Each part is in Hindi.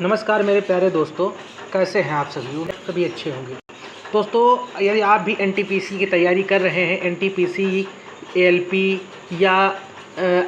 नमस्कार मेरे प्यारे दोस्तों, कैसे हैं आप सभी? उम्मीद सभी अच्छे होंगे। दोस्तों, यदि आप भी एनटीपीसी की तैयारी कर रहे हैं, एनटीपीसी, एएलपी या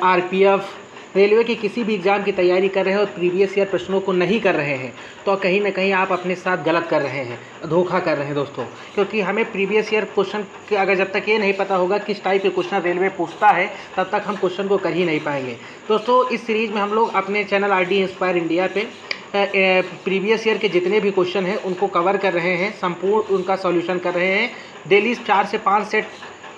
आरपीएफ, रेलवे के किसी भी एग्ज़ाम की तैयारी कर रहे हैं और प्रीवियस ईयर प्रश्नों को नहीं कर रहे हैं, तो कहीं ना कहीं आप अपने साथ गलत कर रहे हैं, धोखा कर रहे हैं दोस्तों। क्योंकि हमें प्रीवियस ईयर क्वेश्चन के अगर जब तक ये नहीं पता होगा किस टाइप के क्वेश्चन रेलवे पूछता है, तब तक हम क्वेश्चन को कर ही नहीं पाएंगे। दोस्तों, इस सीरीज़ में हम लोग अपने चैनल आरडी इंस्पायर इंडिया पे प्रीवियस ईयर के जितने भी क्वेश्चन हैं उनको कवर कर रहे हैं, संपूर्ण उनका सॉल्यूशन कर रहे हैं। डेली 4 से 5 सेट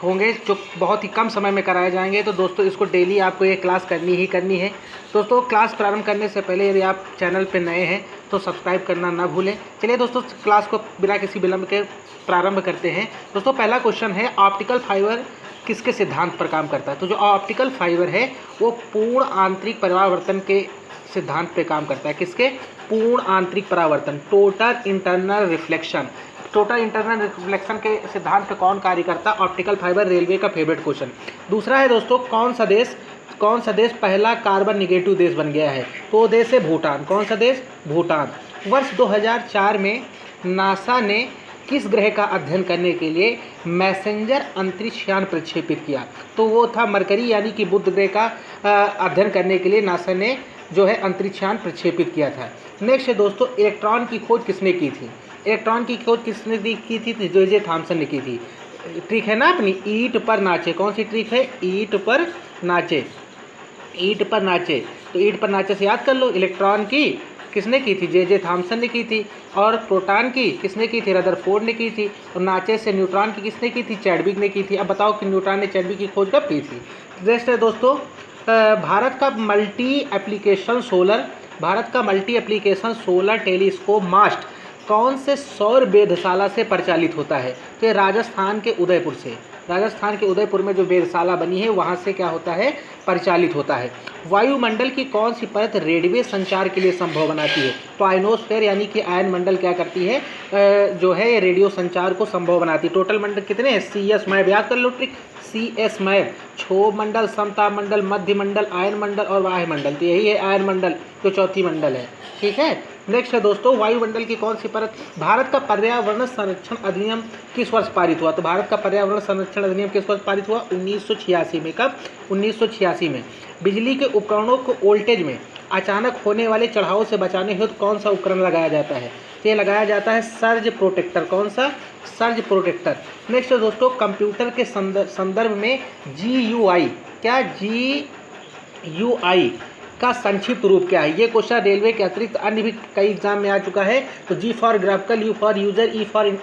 होंगे जो बहुत ही कम समय में कराए जाएंगे। तो दोस्तों, इसको डेली आपको ये क्लास करनी ही करनी है। दोस्तों, क्लास प्रारंभ करने से पहले यदि आप चैनल पर नए हैं तो सब्सक्राइब करना ना भूलें। चलिए दोस्तों, क्लास को बिना किसी विलंब के प्रारंभ करते हैं। दोस्तों, पहला क्वेश्चन है, ऑप्टिकल फाइबर किसके सिद्धांत पर काम करता है? तो जो ऑप्टिकल फाइबर है वो पूर्ण आंतरिक परावर्तन के सिद्धांत पे काम करता है। किसके? पूर्ण आंतरिक परावर्तन, total internal reflection. Total internal reflection के सिद्धांत पे कौन कार्य करता है? Optical fibre. रेलवे का फेवरेट क्वेश्चन। दूसरा है दोस्तों, कौन सा देश पहला कार्बन निगेटिव देश बन गया है? तो वो देश है भूटान। कौन सा देश? भूटान। वर्ष 2004 में नासा ने किस ग्रह का अध्ययन करने के लिए मैसेंजर अंतरिक्ष यान प्रक्षेपित किया? तो वो था मरकरी, यानी कि बुध ग्रह का अध्ययन करने के लिए नासा ने जो है अंतरिक्ष यान प्रक्षेपित किया था। नेक्स्ट है दोस्तों, इलेक्ट्रॉन की खोज किसने की थी? इलेक्ट्रॉन की खोज किसने की थी? जे थॉमसन ने की थी। ट्रिक है ना अपनी, ईंट पर नाचे। कौन सी ट्रिक है? ईंट पर नाचे। ईंट पर नाचे, तो ईंट पर नाचे से याद कर लो। इलेक्ट्रॉन की किसने की थी? जे थॉमसन ने की थी। और प्रोटॉन की किसने की थी? रदरफोर्ड ने की थी। और नाचे से न्यूट्रॉन की किसने की थी? चैडविक ने की थी। अब बताओ कि न्यूट्रॉन ने चैडविक की खोज कब की थी? नेक्स्ट है दोस्तों, भारत का मल्टी एप्लीकेशन सोलर टेलीस्कोप मास्ट कौन से सौर वेधशाला से परिचालित होता है? तो ये राजस्थान के उदयपुर में जो वेधशाला बनी है वहाँ से क्या होता है? परिचालित होता है। वायुमंडल की कौन सी परत रेडियो संचार के लिए संभव बनाती है? तो आयनोस्फेयर, यानी कि आयन मंडल क्या करती है? जो है ये रेडियो संचार को संभव बनाती है। टोटल मंडल कितने हैं? CS मैप याद कर लो ट्रिक। CS मैप, क्षोभ मंडल, समताप मंडल, मध्य मंडल, आयन मंडल और वाह्य मंडल। तो यही है आयन मंडल, जो चौथी मंडल है। ठीक है। नेक्स्ट है दोस्तों, वायुमंडल की कौन सी परत? भारत का पर्यावरण संरक्षण अधिनियम किस वर्ष पारित हुआ? तो भारत का पर्यावरण संरक्षण अधिनियम किस वर्ष पारित हुआ? 1986 में। कब? 1986 में। बिजली के उपकरणों को वोल्टेज में अचानक होने वाले चढ़ाव से बचाने हेतु कौन सा उपकरण लगाया जाता है? तो ये लगाया जाता है सर्ज प्रोटेक्टर। कौन सा? Surge protector. नेक्स्ट है दोस्तों, कंप्यूटर के संदर्भ में GUI, क्या GUI का संक्षिप्त रूप क्या है? ये क्वेश्चन रेलवे के अतिरिक्त अन्य भी कई एग्जाम में आ चुका है। तो G for graphical, U for user,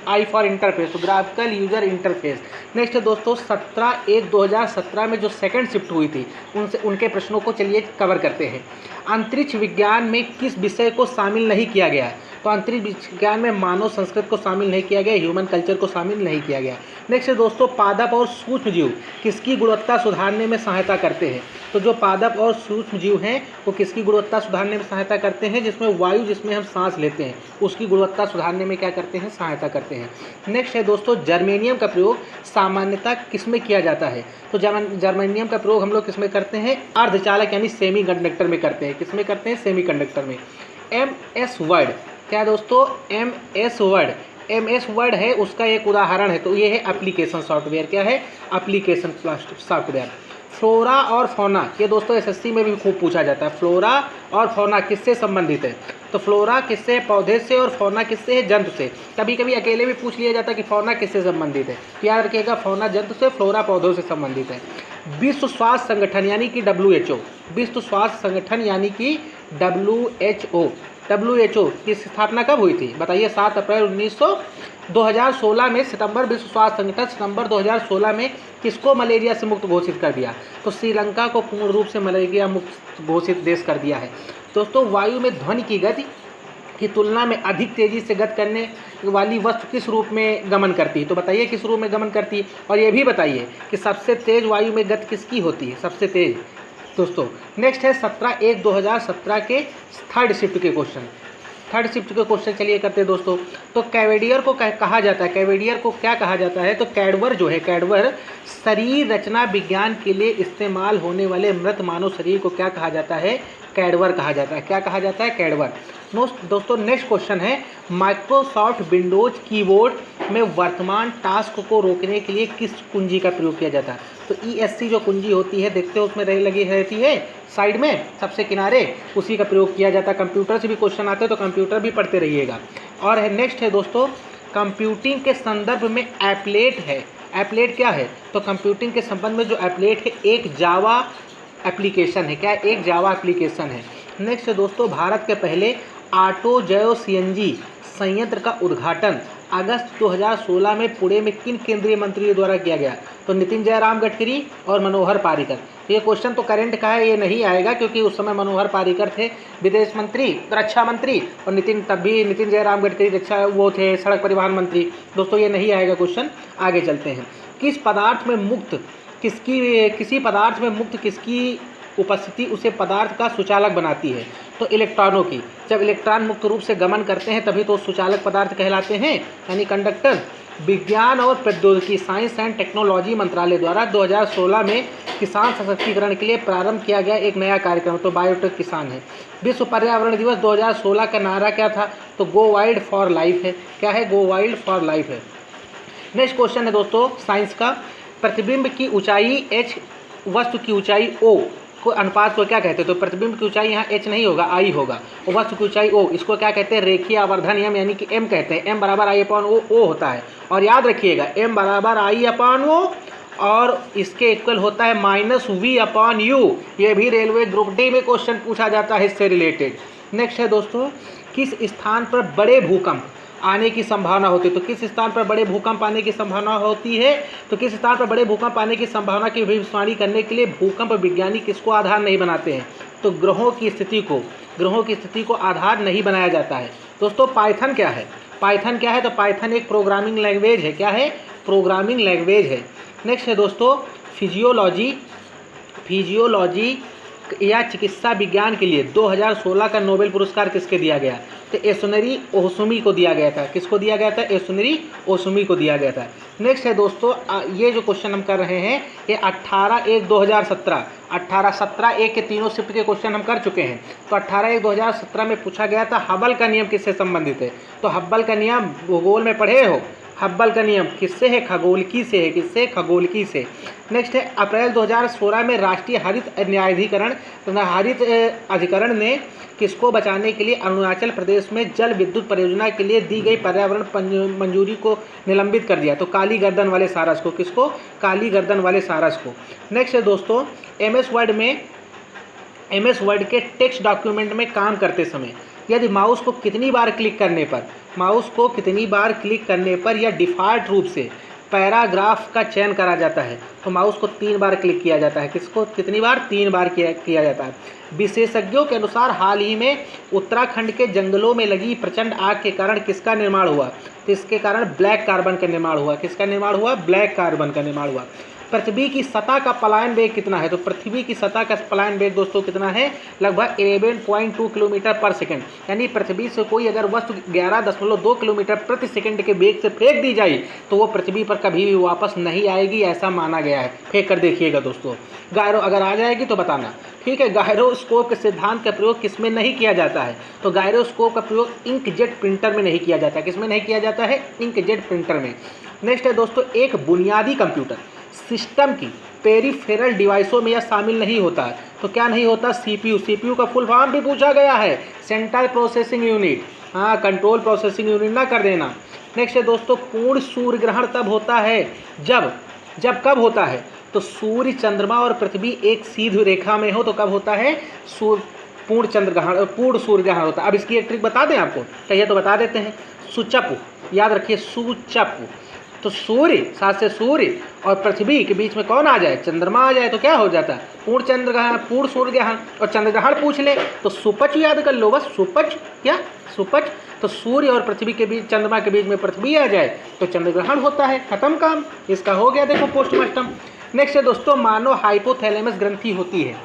I for interface. तो ग्राफिकल यूजर इंटरफेस। नेक्स्ट है दोस्तों, 17/1/2017 में जो सेकंड शिफ्ट हुई थी उनके प्रश्नों को चलिए कवर करते हैं। अंतरिक्ष विज्ञान में किस विषय को शामिल नहीं किया गया? तो अंतरिक्ष विज्ञान में मानव संस्कृत को शामिल नहीं किया गया, ह्यूमन कल्चर को शामिल नहीं किया गया। नेक्स्ट है दोस्तों, पादप और सूक्ष्म जीव किसकी गुणवत्ता सुधारने में सहायता करते हैं? तो जो पादप और सूक्ष्म जीव हैं वो किसकी गुणवत्ता सुधारने में सहायता करते हैं? जिसमें वायु, जिसमें हम सांस लेते हैं, उसकी गुणवत्ता सुधारने में क्या करते हैं? सहायता करते हैं। नेक्स्ट है दोस्तों, जर्मेनियम का प्रयोग सामान्यतः किसमें किया जाता है? तो जर्मेनियम का प्रयोग हम लोग किसमें करते हैं? अर्धचालक यानी सेमी कंडक्टर में करते हैं। किसमें करते हैं? सेमी कंडक्टर में। MS वर्ड, क्या दोस्तों? MS वर्ड है, उसका एक उदाहरण है। तो ये है एप्लीकेशन सॉफ्टवेयर। क्या है? Application software. फ्लोरा और फौना, ये दोस्तों SSC में भी खूब पूछा जाता है। फ्लोरा और फौना किससे संबंधित है? तो फ्लोरा किससे है? पौधे से। और फौना किससे है? जंतु से। कभी कभी अकेले भी पूछ लिया जाता है कि फौना किससे संबंधित है। याद रखिएगा, फौना जंतु से, फ्लोरा पौधों से संबंधित है। विश्व स्वास्थ्य संगठन यानी कि WHO, विश्व स्वास्थ्य संगठन यानी कि WHO की स्थापना कब हुई थी? बताइए। 7 अप्रैल 2016 में। सितंबर, विश्व स्वास्थ्य संगठन सितंबर 2016 में किसको मलेरिया से मुक्त घोषित कर दिया? तो श्रीलंका को पूर्ण रूप से मलेरिया मुक्त घोषित देश कर दिया है। दोस्तों, वायु में ध्वनि की गति की तुलना में अधिक तेजी से गति करने वाली वस्तु किस रूप में गमन करती है? तो बताइए किस रूप में गमन करती है। और ये भी बताइए कि सबसे तेज वायु में गति किसकी होती है? सबसे तेज दोस्तों। नेक्स्ट है 17/1/2017 के थर्ड शिफ्ट के क्वेश्चन चलिए करते हैं दोस्तों। तो कैवेडियर को कहा जाता है, कैवेडियर को क्या कहा जाता है? तो कैडवर जो है, कैडवर शरीर रचना विज्ञान के लिए इस्तेमाल होने वाले मृत मानव शरीर को क्या कहा जाता है? कैडवर कहा जाता है। क्या कहा जाता है? कैडवर। दोस्तों नेक्स्ट क्वेश्चन है, माइक्रोसॉफ्ट विंडोज कीबोर्ड में वर्तमान टास्क को रोकने के लिए किस कुंजी का प्रयोग किया जाता है? तो ESC जो कुंजी होती है, देखते हो उसमें रही लगी रहती है साइड में सबसे किनारे, उसी का प्रयोग किया जाता है। कंप्यूटर से भी क्वेश्चन आते हैं तो कंप्यूटर भी पढ़ते रहिएगा। और है नेक्स्ट है दोस्तों, कंप्यूटिंग के संदर्भ में एप्लेट है। एप्लेट क्या है? तो कंप्यूटिंग के संबंध में जो एप्लेट है एक जावा एप्लीकेशन है। क्या? एक जावा एप्लीकेशन है। नेक्स्ट है दोस्तों, भारत के पहले ऑटो जैव CNG संयंत्र का उद्घाटन अगस्त 2016 में पुणे में किन केंद्रीय मंत्रियों द्वारा किया गया? तो नितिन जयराम गडकरी और मनोहर पारिकर। ये क्वेश्चन तो करंट का है, ये नहीं आएगा क्योंकि उस समय मनोहर पारिकर थे विदेश मंत्री, रक्षा मंत्री, और नितिन जयराम गडकरी रक्षा वो थे सड़क परिवहन मंत्री। दोस्तों ये नहीं आएगा क्वेश्चन, आगे चलते हैं। किसी पदार्थ में मुक्त किसकी उपस्थिति उसे पदार्थ का सुचालक बनाती है? तो इलेक्ट्रॉनों की। जब इलेक्ट्रॉन मुक्त रूप से गमन करते हैं तभी तो सुचालक पदार्थ कहलाते हैं, यानी कंडक्टर। विज्ञान और प्रौद्योगिकी, साइंस एंड टेक्नोलॉजी मंत्रालय द्वारा 2016 में किसान सशक्तिकरण के लिए प्रारंभ किया गया एक नया कार्यक्रम, तो बायोटेक किसान है। विश्व पर्यावरण दिवस 2016 का नारा क्या था? तो गो वाइल्ड फॉर लाइफ है। क्या है? गो वाइल्ड फॉर लाइफ है। नेक्स्ट क्वेश्चन है दोस्तों साइंस का, प्रतिबिंब की ऊंचाई h, वस्तु की ऊंचाई o को अनुपात को क्या कहते हैं? तो प्रतिबिंब की ऊंचाई यहाँ h नहीं होगा, I होगा, और वस्तु की ऊंचाई o, इसको क्या कहते हैं? रेखीय आवर्धन नियम यानी कि m कहते हैं। m बराबर I/O O होता है, और याद रखिएगा m बराबर I/O और इसके इक्वल होता है -V/U। ये भी रेलवे ग्रुप D में क्वेश्चन पूछा जाता है इससे रिलेटेड। नेक्स्ट है दोस्तों, किस स्थान पर बड़े भूकंप आने की संभावना होती है? तो किस स्थान पर बड़े भूकंप आने की संभावना होती है? तो किस स्थान पर बड़े भूकंप आने की संभावना की भविष्यवाणी करने के लिए भूकंप विज्ञानी किसको आधार नहीं बनाते हैं? तो ग्रहों की स्थिति को आधार नहीं बनाया जाता है। दोस्तों पाइथन क्या है? पाइथन क्या है? तो पाइथन एक प्रोग्रामिंग लैंग्वेज है। क्या है? प्रोग्रामिंग लैंग्वेज है। नेक्स्ट है दोस्तों, फिजियोलॉजी या चिकित्सा विज्ञान के लिए 2016 का नोबेल पुरस्कार किसके दिया गया? तो एसुनेरी ओसुमी को दिया गया था। किसको दिया गया था? एसुनेरी ओसुमी को दिया गया था। नेक्स्ट है दोस्तों, ये जो क्वेश्चन हम कर रहे हैं ये 18/1/2017 18/17 के तीनों शिफ्ट के क्वेश्चन हम कर चुके हैं। तो 18/1/2017 में पूछा गया था हबल का नियम किससे संबंधित है? तो हब्बल का नियम भूगोल में पढ़े हो। हब्बल का नियम किससे है? खगोलकी से है। किससे? खगोलकी से। नेक्स्ट है, अप्रैल 2016 में राष्ट्रीय हरित अधिकरण ने किसको बचाने के लिए अरुणाचल प्रदेश में जल विद्युत परियोजना के लिए दी गई पर्यावरण मंजूरी को निलंबित कर दिया? तो काली गर्दन वाले सारस को। किसको? काली गर्दन वाले सारस को। नेक्स्ट है दोस्तों, MS वर्ड के टेक्स्ट डॉक्यूमेंट में काम करते समय यदि माउस को कितनी बार क्लिक करने पर या डिफ़ॉल्ट रूप से पैराग्राफ का चयन करा जाता है? तो माउस को 3 बार क्लिक किया जाता है। किसको कितनी बार? 3 बार किया जाता है। विशेषज्ञों के अनुसार हाल ही में उत्तराखंड के जंगलों में लगी प्रचंड आग के कारण किसका निर्माण हुआ? तो इसके कारण ब्लैक कार्बन का निर्माण हुआ। किसका निर्माण हुआ? ब्लैक कार्बन का निर्माण हुआ। पृथ्वी की सतह का पलायन वेग कितना है? तो पृथ्वी की सतह का पलायन वेग दोस्तों कितना है? लगभग 11.2 किलोमीटर पर सेकंड। यानी पृथ्वी से कोई अगर वस्तु 11.2 किलोमीटर प्रति सेकंड के वेग से फेंक दी जाए तो वो पृथ्वी पर कभी भी वापस नहीं आएगी, ऐसा माना गया है। फेंक कर देखिएगा दोस्तों, गायरो अगर आ जाएगी तो बताना, ठीक है। गायरोस्कोप के सिद्धांत का प्रयोग किसमें नहीं किया जाता है? तो गायरोस्कोप का प्रयोग इंकजेट प्रिंटर में नहीं किया जाता है। किसमें नहीं किया जाता है? इंकजेट प्रिंटर में। नेक्स्ट है दोस्तों, एक बुनियादी कंप्यूटर सिस्टम की पेरिफेरल डिवाइसों में यह शामिल नहीं होता है। तो क्या नहीं होता? CPU का फुल फॉर्म भी पूछा गया है, सेंट्रल प्रोसेसिंग यूनिट। हाँ, कंट्रोल प्रोसेसिंग यूनिट ना कर देना। नेक्स्ट है दोस्तों, पूर्ण सूर्य ग्रहण तब होता है जब कब होता है? तो सूर्य, चंद्रमा और पृथ्वी एक सीधी रेखा में हो तो कब होता है? पूर्ण सूर्य ग्रहण होता है। अब इसकी एक ट्रिक बता दें आपको, कहिए तो बता देते हैं। सुचप, याद रखिए सुचप। तो सूर्य, साथ से सूर्य और पृथ्वी के बीच में कौन आ जाए? चंद्रमा आ जाए तो क्या हो जाता है? पूर्ण सूर्य ग्रहण। और चंद्र ग्रहण पूछ ले तो सुपच याद कर लो, बस सुपच। क्या? सुपच। तो सूर्य और पृथ्वी के बीच, चंद्रमा के बीच में पृथ्वी आ जाए तो चंद्र ग्रहण होता है। खत्म काम, इसका हो गया। देखो पोस्टमार्टम। नेक्स्ट है दोस्तों, मानो हाइपोथैलेमस ग्रंथि होती है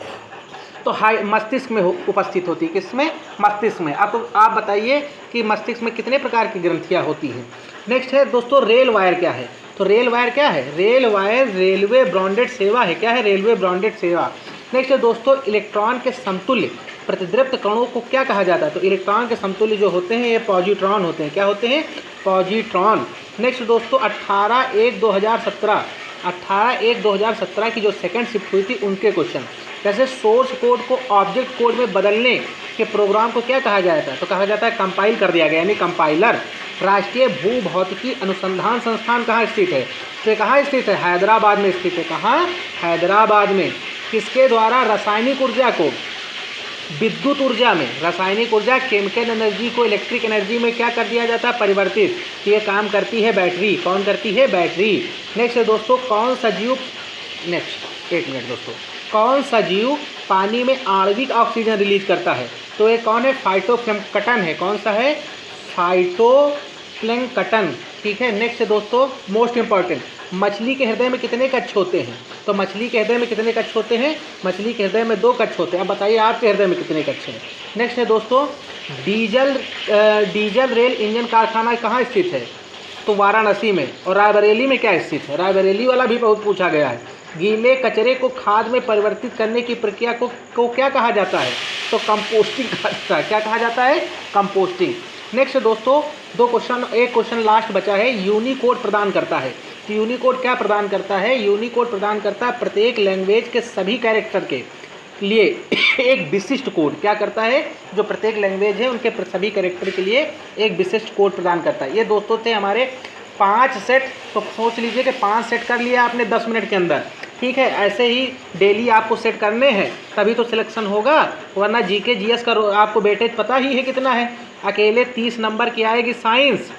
तो मस्तिष्क में उपस्थित होती है। किसमें? मस्तिष्क में। अब आप बताइए कि मस्तिष्क में कितने प्रकार की ग्रंथियाँ होती हैं। नेक्स्ट है दोस्तों, रेल वायर क्या है? तो रेल वायर क्या है? रेल वायर रेलवे ब्रॉन्डेड सेवा है। क्या है? रेलवे ब्रॉन्डेड सेवा। नेक्स्ट है दोस्तों, इलेक्ट्रॉन के समतुल्य प्रतिदीप्त कणों को क्या कहा जाता है? तो इलेक्ट्रॉन के समतुल्य जो होते हैं ये पॉजिट्रॉन होते हैं। क्या होते हैं? पॉजिट्रॉन। नेक्स्ट दोस्तों 18/1/2017 की जो सेकंड शिफ्ट हुई थी उनके क्वेश्चन। जैसे सोर्स कोड को ऑब्जेक्ट कोड में बदलने के प्रोग्राम को क्या कहा जाता है? तो कहा जाता है कंपाइल कर दिया गया, यानी कंपाइलर। राष्ट्रीय भूभौतिकी अनुसंधान संस्थान कहाँ स्थित है? तो ये कहाँ स्थित है? हैदराबाद में स्थित है। कहाँ? हैदराबाद में। किसके द्वारा रासायनिक ऊर्जा को विद्युत ऊर्जा में, रासायनिक ऊर्जा केमिकल एनर्जी को इलेक्ट्रिक एनर्जी में क्या कर दिया जाता है? परिवर्तित। तो ये काम करती है बैटरी। कौन करती है? बैटरी। नेक्स्ट है दोस्तों कौन सा जीव, नेक्स्ट एक मिनट दोस्तों, कौन सा जीव पानी में आणविक ऑक्सीजन रिलीज करता है? तो ये कौन है? फाइटोप्लैंक्टन है। कौन सा है? फाइटोप्लैंक्टन। ठीक है। नेक्स्ट है दोस्तों मोस्ट इंपॉर्टेंट, मछली के हृदय में कितने कक्ष होते हैं? तो मछली के हृदय में कितने कक्ष होते हैं? मछली के हृदय में 2 कक्ष होते हैं। अब बताइए आपके हृदय में कितने कक्ष हैं? नेक्स्ट है दोस्तों डीजल रेल इंजन कारखाना कहाँ स्थित है? तो वाराणसी में। और रायबरेली में क्या स्थित है? रायबरेली वाला भी बहुत पूछा गया है। गीले कचरे को खाद में परिवर्तित करने की प्रक्रिया को क्या कहा जाता है? तो कंपोस्टिंग कहा जाता है। क्या कहा जाता है? कंपोस्टिंग। नेक्स्ट दोस्तों 2 क्वेश्चन, एक क्वेश्चन लास्ट बचा है। यूनिकोड प्रदान करता है। तो यूनिकोड क्या प्रदान करता है? यूनिकोड प्रदान करता है प्रत्येक लैंग्वेज के सभी कैरेक्टर के लिए एक विशिष्ट कोड। क्या करता है? जो प्रत्येक लैंग्वेज है उनके सभी कैरेक्टर के लिए एक विशिष्ट कोड प्रदान करता है। ये दोस्तों थे हमारे 5 सेट। तो सोच लीजिए कि 5 सेट कर लिया आपने 10 मिनट के अंदर। ठीक है। ऐसे ही डेली आपको सेट करने हैं तभी तो सिलेक्शन होगा, वरना जीके जीएस का आपको वेटेज पता ही है कितना है। अकेले 30 नंबर की आएगी साइंस,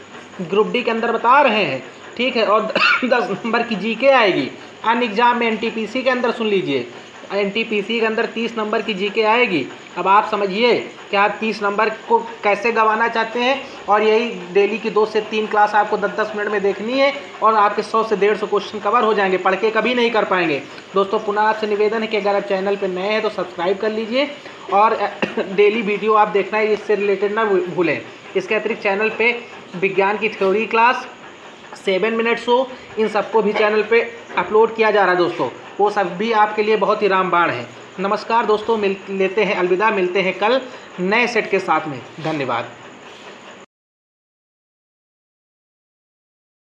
ग्रुप डी के अंदर बता रहे हैं। ठीक है। और 10 नंबर की जीके आएगी। अन्य एग्जाम में एनटीपीसी के अंदर सुन लीजिए, एनटीपीसी के अंदर 30 नंबर की जीके आएगी। अब आप समझिए कि आप 30 नंबर को कैसे गंवाना चाहते हैं, और यही डेली की 2 से 3 क्लास आपको 10-10 मिनट में देखनी है और आपके 100 से 150 क्वेश्चन कवर हो जाएंगे। पढ़ के कभी नहीं कर पाएंगे। दोस्तों पुनः आपसे निवेदन है कि अगर आप चैनल पर नए हैं तो सब्सक्राइब कर लीजिए और डेली वीडियो आप देखना है, इससे रिलेटेड ना भूलें। इसके अतिरिक्त चैनल पे विज्ञान की थ्योरी क्लास 7 मिनट्स हो, इन सबको भी चैनल पे अपलोड किया जा रहा है दोस्तों। वो सब भी आपके लिए बहुत ही रामबाण है। नमस्कार दोस्तों, मिलते हैं, अलविदा। मिलते हैं कल नए सेट के साथ में। धन्यवाद।